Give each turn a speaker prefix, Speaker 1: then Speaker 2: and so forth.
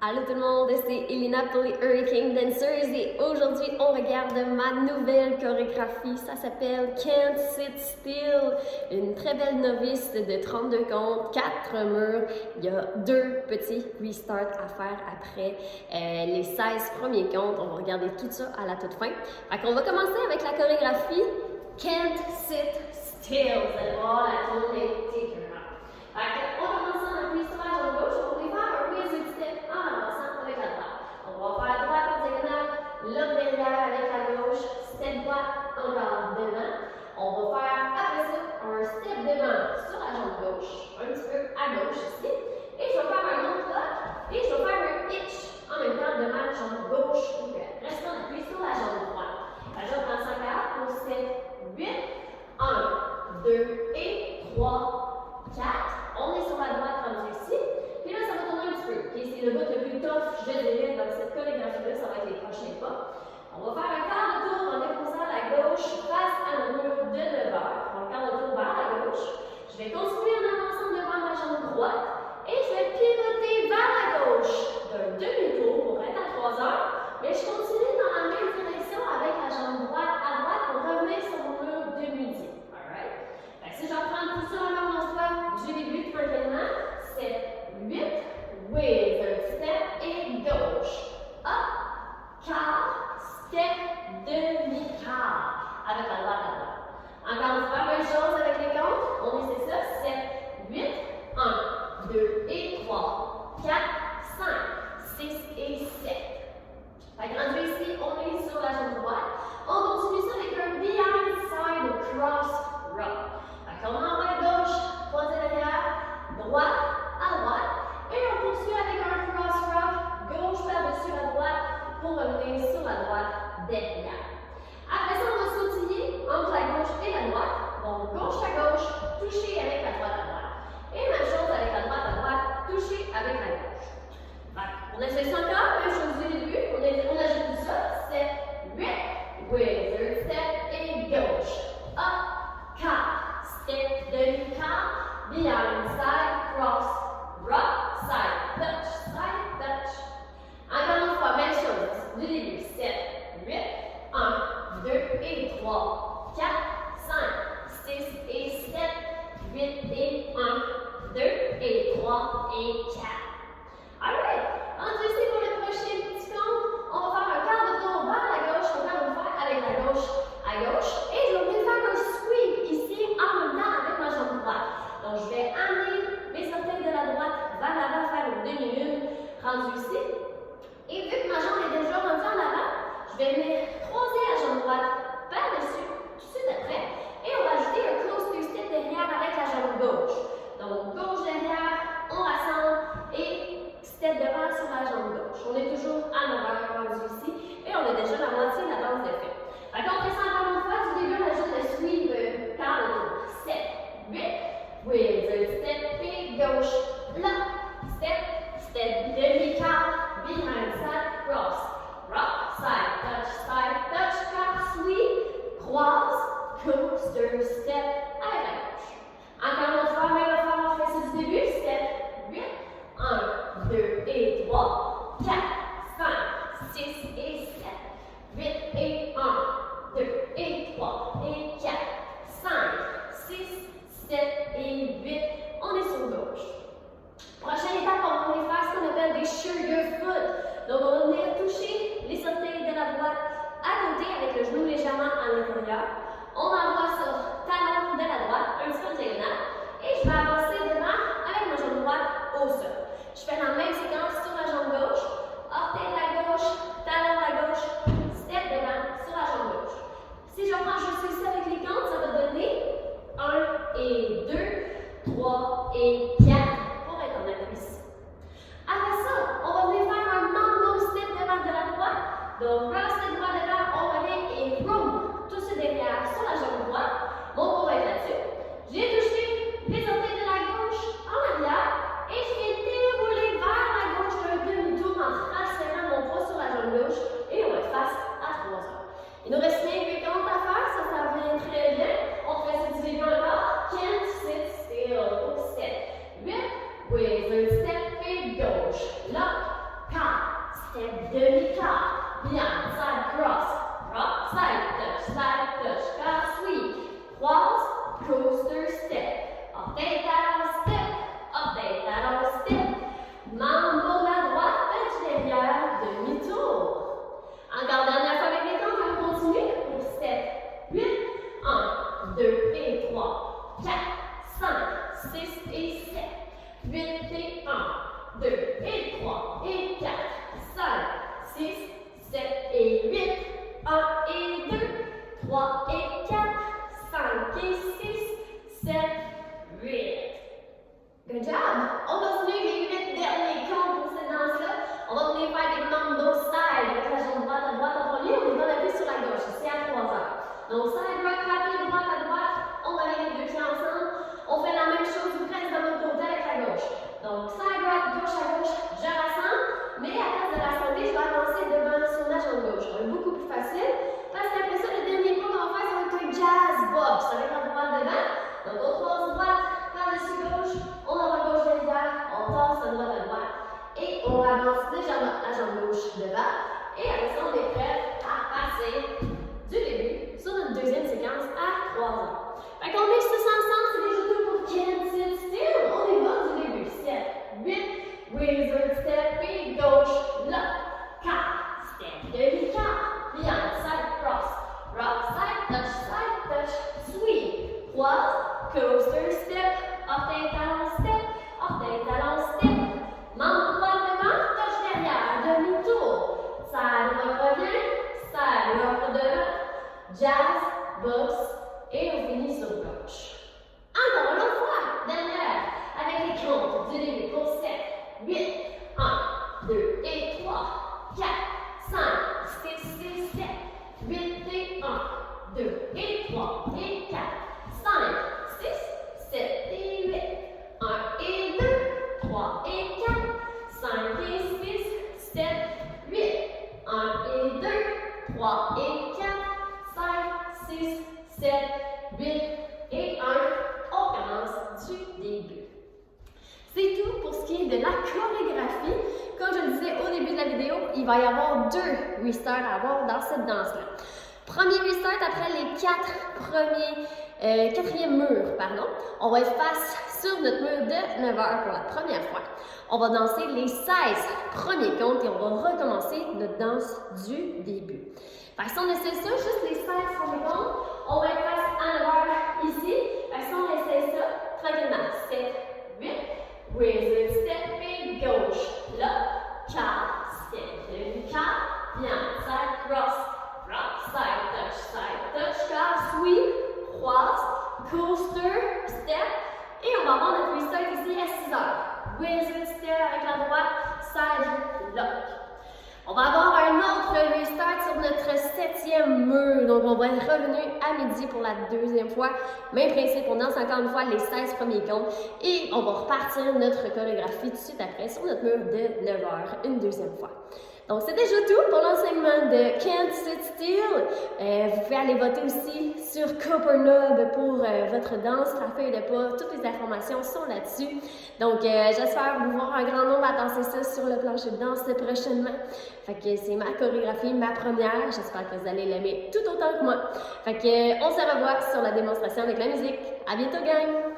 Speaker 1: Allô tout le monde, c'est Elina pour les Hurricane Dancers et aujourd'hui on regarde ma nouvelle chorégraphie. Ça s'appelle Can't Sit Still. Une très belle novice de 32 comptes, 4 murs. Il y a 2 petits restarts à faire après les 16 premiers comptes. On va regarder tout ça à la toute fin. Fait qu'on va commencer avec la chorégraphie Can't Sit Still. Vous allez voir la tournée Take Your Heart. Fait qu'on commence en appui sur la jambe gauche. On va faire un wizard step en avançant avec la droite. On va faire droite en diagonale, lobe derrière avec la gauche, step droite encore devant. On va faire après ça un step devant sur la jambe gauche, un petit peu à gauche ici. Et je vais faire un autre lock et je vais faire un hitch en même temps de ma jambe gauche ouverte. Reste en appui sur la jambe droite. La jambe prend 100 pour 7, 8, 1, 2 et 3, 4. On est sur la droite comme ici. Puis là, ça va tourner un petit peu. Okay? C'est le bout le plus tough, je dirais, dans cette chorégraphie-là. Ça va être les prochains pas. On va faire un quart de tour en déposant la gauche face à nos murs de 9 heures. Un quart de tour vers la gauche. Je vais continuer en avançant devant ma jambe droite. Et je vais pivoter vers la gauche d'un demi-tour pour être à 3 heures. Mais je continue dans la même direction avec la jambe droite à droite pour revenir sur mon mur de midi. Alright? Si je reprends tout ça en avance du début tranquillement, step 8, wizard step et gauche. Up, quart, step, demi-quart. Avec la droite à droite. Encore une fois, même chose avec les comptes. On essaie ça. Step 8, 1, 2 et 3, 4, 5, 6 et 7. Fait que rendu ici, on est sur la jambe droite. On continue ça avec un behind side cross rock. On envoie gauche, croisé derrière, droite à droite. Et on poursuit avec un cross rock, gauche par-dessus la droite pour revenir sur la droite derrière. Après ça, on va sautiller entre la gauche et la droite. Donc, gauche à gauche, toucher avec la droite à droite. Et même chose avec la droite à droite, toucher avec la gauche. On essaie ça encore, même chose du début. On ajoute tout ça. Step 8, wizard step et gauche. Up, quart. Step, demi-quart, behind, side, cross, rock, side, touch, Encore une fois, même chose, du début, step, 8, 1, 2 et 3, 4, 5, 6 et 7, 8 et 1, 2 et 3 et 4. Alright, ensuite ici pour le prochain petit compte, on va faire un quart de tour vers la gauche, encore une fois avec la gauche à gauche, et je vais venir faire un sweep ici en même temps avec ma jambe droite. Donc je vais amener mes orteils de la droite vers l'avant, faire une demi-lune rendue ici. Et vu que ma jambe est déjà rendue en avant, je vais venir croiser la jambe droite par-dessus, tout de suite après, et on va ajouter un close to step derrière avec la jambe gauche. Donc gauche derrière, on rassemble et step devant sur la jambe gauche. On est toujours à 9 heures rendu ici et on a déjà la moitié de la danse de fait. Fait qu'on fait ça encore une fois, du début on ajoute le sweep quart de tour. Step, 8, wizard step et gauche, lock, step, demi-quart, behind side, cross, rock, side, touch, quart, sweep, croise, coaster, step avec la gauche. Encore une fois, même affaire, on fait ça du début, step, 8, 1, 2 et 3, 4, 5, 6 et 7, 8 et 1, 2 et 3 et 4, 5, 6, 7 et 8. On est sur gauche. Prochaine étape, on va aller faire ce qu'on appelle des sugar foot. Donc, on va venir toucher les orteils de la droite à côté avec le genou légèrement à l'intérieur. On envoie sur talon de la droite, un petit peu en diagonale. Et je vais avancer devant avec ma jambe droite au sol. Je fais la même séquence sur la jambe gauche, orteil à gauche, talon à gauche, step devant sur la jambe gauche. Si je reprends juste ici avec les comptes, ça va donner 1 et 2, 3 et 4 pour être en appui ici. Après ça, on va venir faire un mambo step devant de la droite. Donc, cross step droit devant, on revient et boum, tout ça derrière sur la jambe droite. Mon cours va être là-dessus. J'ai touché les orteils de la gauche en arrière et je vais dérouler vers la gauche d'un demi-tour en transférant mon poids sur la jambe gauche et on va être face à 3 heures. Il nous reste 8 comptes à faire, ça vient très bien. On fait ça du début encore. Can't sit still. Step side touch, car sweep. Croise, coaster, step. Orteil, talon, step. Orteil, talon, step. Mambo de la droite, touch derrière, demi-tour. Encore dernière fois avec les temps, on continue pour 7, 8, 1, 2 et 3, 4, 5, 6 et 7, 8 et 1, 2 et 3 et 4, 5, 6, 7 et 8, 1 et 2, 3 et 4, 5 et 6, 7, 8. Good job! On continue les 8 derniers comptes pour cette danse-là. On va venir faire des mambo style avec la jambe droite à droite en premier. On est dans la vie sur la gauche. C'est à 3 heures. Donc, side rock, rapide, droite à droite. On va aller les deux pieds ensemble. On fait la même chose ou presque de l'autre côté avec la gauche. Donc, side rock, gauche à gauche, je rassemble. Mais à place de rassembler, je vais avancer devant sur ma jambe gauche. Ça va être beaucoup plus facile. Parce qu'après ça, le dernier pas qu'on va faire, ça va être un jazz box avec la droite devant. Donc, on croise droite, par-dessus gauche. On envoie gauche derrière. On tasse de droite à droite. Et on avance légèrement la jambe gauche devant. Et avec ça, on est prêt à passer du début sur notre deuxième séquence à 3 heures. Fait qu'on mixe tous ensemble, c'est déjà tout pour Can't Sit Still. On y va du début. 7, 8, wizard step et gauche, là, 4, step, demi-quart, bien, side cross, rock, side touch, sweep, croise, coaster step, orteil, talon, step, membre droit devant, touch derrière, demi-tour, side rock revient, side rock devant, jazz, box, et on finit sur gauche. Encore une autre fois, dernière, avec les comptes du début pour 7, 8, 1, 2 et 3, 4, 5, 6 et 7, 8 et 1, 2 et 3 et 4, 5, 6, 7 et 8, 1 et 2, 3 et 4, 5 et 6, 7, 8, 1 et 2, 3 et 4, 5, 6, 7, 8 et 1. On commence du début. C'est tout pour ce qui est de la chorégraphie. Comme je le disais au début de la vidéo, il va y avoir 2 restarts à avoir dans cette danse-là. Premier restart après les 4e murs, on va être face sur notre mur de 9 heures pour la première fois. On va danser les 16 premiers comptes et on va recommencer notre danse du début. Si on essaie ça, juste les 16 premiers comptes, on va être face à 9 heures ici. Si on essaie ça, tranquillement, 7, 8, wizard step et gauche, là, 4, step, demi-quart, bien, side cross, rock, side touch, car, sweep, croise, coaster, step, et on va avoir notre restart ici à 6 heures. Wizard step avec la droite, side lock. On va avoir un autre restart sur notre 7e mur. Donc, on va être revenu à midi pour la 2e fois. Même principe, on danse encore une fois les 16 premiers comptes. Et on va repartir notre chorégraphie tout de suite après sur notre mur de 9 heures, une 2e fois. Donc, c'est déjà tout pour l'enseignement de Can't Sit Still. Vous pouvez aller voter aussi sur Copernub pour votre danse, la feuille de pas. Toutes les informations sont là-dessus. Donc, j'espère vous voir un grand nombre à danser ça sur le plancher de danse prochainement. Fait que c'est ma chorégraphie, ma première. J'espère que vous allez l'aimer tout autant que moi. Fait que on se revoit sur la démonstration avec la musique. À bientôt, gang!